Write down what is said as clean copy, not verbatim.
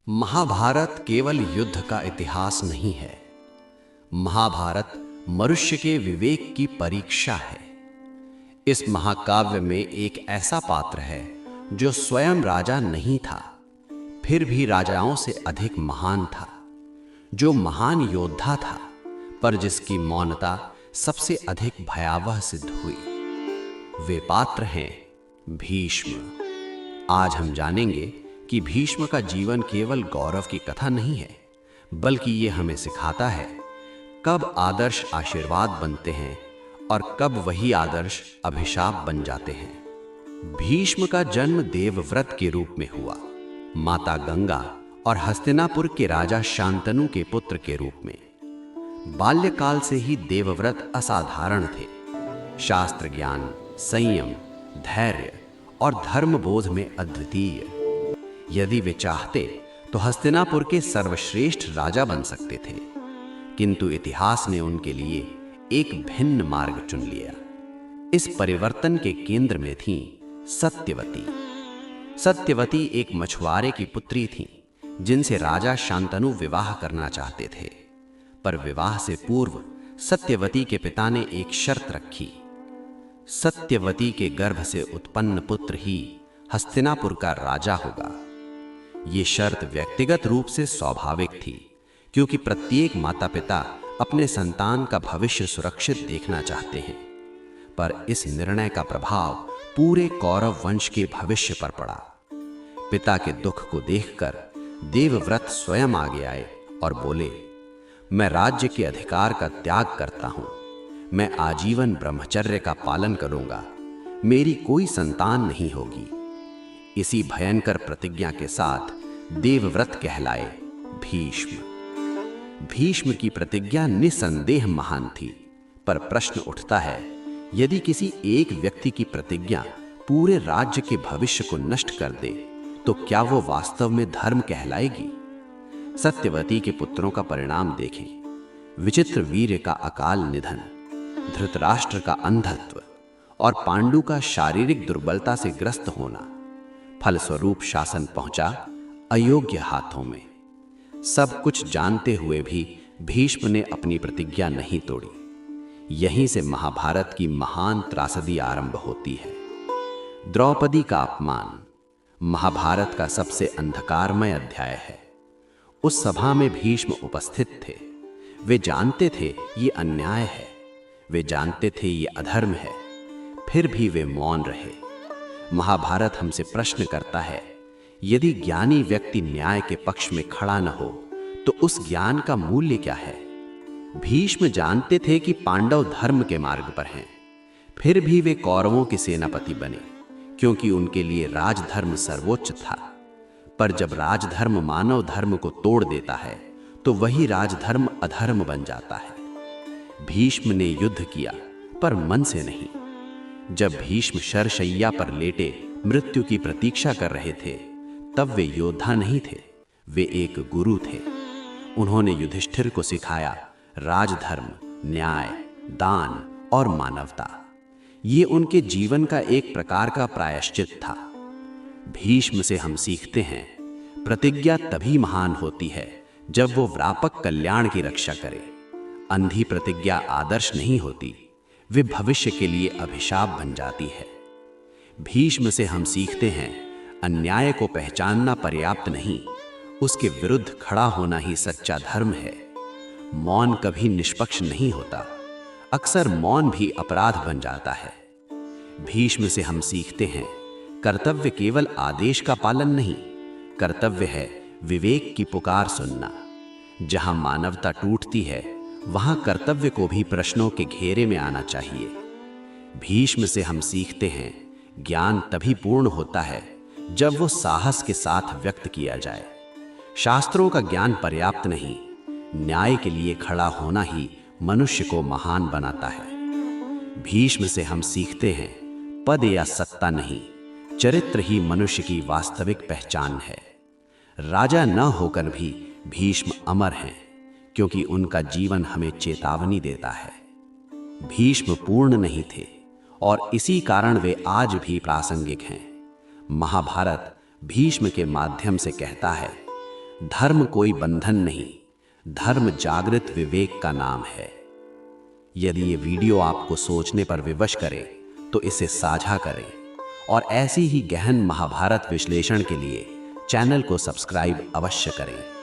महाभारत केवल युद्ध का इतिहास नहीं है। महाभारत मनुष्य के विवेक की परीक्षा है। इस महाकाव्य में एक ऐसा पात्र है जो स्वयं राजा नहीं था, फिर भी राजाओं से अधिक महान था, जो महान योद्धा था, पर जिसकी मौनता सबसे अधिक भयावह सिद्ध हुई। वे पात्र हैं भीष्म। आज हम जानेंगे कि भीष्म का जीवन केवल गौरव की कथा नहीं है, बल्कि ये हमें सिखाता है कब आदर्श आशीर्वाद बनते हैं और कब वही आदर्श अभिशाप बन जाते हैं। भीष्म का जन्म देवव्रत के रूप में हुआ, माता गंगा और हस्तिनापुर के राजा शांतनु के पुत्र के रूप में। बाल्यकाल से ही देवव्रत असाधारण थे। शास्त्र ज्ञान, संयम, धैर्य और धर्मबोध में अद्वितीय। यदि वे चाहते तो हस्तिनापुर के सर्वश्रेष्ठ राजा बन सकते थे, किंतु इतिहास ने उनके लिए एक भिन्न मार्ग चुन लिया। इस परिवर्तन के केंद्र में थी सत्यवती। सत्यवती एक मछुआरे की पुत्री थी, जिनसे राजा शांतनु विवाह करना चाहते थे, पर विवाह से पूर्व सत्यवती के पिता ने एक शर्त रखी। सत्यवती के गर्भ से उत्पन्न पुत्र ही हस्तिनापुर का राजा होगा। ये शर्त व्यक्तिगत रूप से स्वाभाविक थी, क्योंकि प्रत्येक माता पिता अपने संतान का भविष्य सुरक्षित देखना चाहते हैं। पर इस निर्णय का प्रभाव पूरे कौरव वंश के भविष्य पर पड़ा। पिता के दुख को देखकर देवव्रत स्वयं आगे आए और बोले, मैं राज्य के अधिकार का त्याग करता हूं। मैं आजीवन ब्रह्मचर्य का पालन करूंगा। मेरी कोई संतान नहीं होगी। इसी भयंकर प्रतिज्ञा के साथ देवव्रत कहलाए भीष्म। भीष्म की प्रतिज्ञा निसंदेह महान थी, पर प्रश्न उठता है, यदि किसी एक व्यक्ति की प्रतिज्ञा पूरे राज्य के भविष्य को नष्ट कर दे, तो क्या वो वास्तव में धर्म कहलाएगी? सत्यवती के पुत्रों का परिणाम देखें। विचित्र वीर्य का अकाल निधन, धृतराष्ट्र का अंधत्व और पांडु का शारीरिक दुर्बलता से ग्रस्त होना। फलस्वरूप शासन पहुंचा अयोग्य हाथों में। सब कुछ जानते हुए भी भीष्म ने अपनी प्रतिज्ञा नहीं तोड़ी। यहीं से महाभारत की महान त्रासदी आरंभ होती है। द्रौपदी का अपमान महाभारत का सबसे अंधकारमय अध्याय है। उस सभा में भीष्म उपस्थित थे। वे जानते थे ये अन्याय है, वे जानते थे ये अधर्म है, फिर भी वे मौन रहे। महाभारत हमसे प्रश्न करता है, यदि ज्ञानी व्यक्ति न्याय के पक्ष में खड़ा न हो, तो उस ज्ञान का मूल्य क्या है? भीष्म जानते थे कि पांडव धर्म के मार्ग पर हैं, फिर भी वे कौरवों के सेनापति बने, क्योंकि उनके लिए राजधर्म सर्वोच्च था। पर जब राजधर्म मानव धर्म को तोड़ देता है, तो वही राजधर्म अधर्म बन जाता है। भीष्म ने युद्ध किया, पर मन से नहीं। जब भीष्म शरशैया पर लेटे मृत्यु की प्रतीक्षा कर रहे थे, तब वे योद्धा नहीं थे, वे एक गुरु थे। उन्होंने युधिष्ठिर को सिखाया राजधर्म, न्याय, दान और मानवता। ये उनके जीवन का एक प्रकार का प्रायश्चित था। भीष्म से हम सीखते हैं, प्रतिज्ञा तभी महान होती है जब वो व्यापक कल्याण की रक्षा करे। अंधी प्रतिज्ञा आदर्श नहीं होती, वे भविष्य के लिए अभिशाप बन जाती है। भीष्म से हम सीखते हैं, अन्याय को पहचानना पर्याप्त नहीं, उसके विरुद्ध खड़ा होना ही सच्चा धर्म है। मौन कभी निष्पक्ष नहीं होता, अक्सर मौन भी अपराध बन जाता है। भीष्म से हम सीखते हैं, कर्तव्य केवल आदेश का पालन नहीं, कर्तव्य है विवेक की पुकार सुनना। जहां मानवता टूटती है, वहां कर्तव्य को भी प्रश्नों के घेरे में आना चाहिए। भीष्म से हम सीखते हैं, ज्ञान तभी पूर्ण होता है जब वो साहस के साथ व्यक्त किया जाए। शास्त्रों का ज्ञान पर्याप्त नहीं, न्याय के लिए खड़ा होना ही मनुष्य को महान बनाता है। भीष्म से हम सीखते हैं, पद या सत्ता नहीं, चरित्र ही मनुष्य की वास्तविक पहचान है। राजा न होकर भी भीष्म अमर हैं, क्योंकि उनका जीवन हमें चेतावनी देता है। भीष्म पूर्ण नहीं थे और इसी कारण वे आज भी प्रासंगिक हैं। महाभारत भीष्म के माध्यम से कहता है, धर्म कोई बंधन नहीं, धर्म जागृत विवेक का नाम है। यदि ये वीडियो आपको सोचने पर विवश करे तो इसे साझा करें और ऐसी ही गहन महाभारत विश्लेषण के लिए चैनल को सब्सक्राइब अवश्य करें।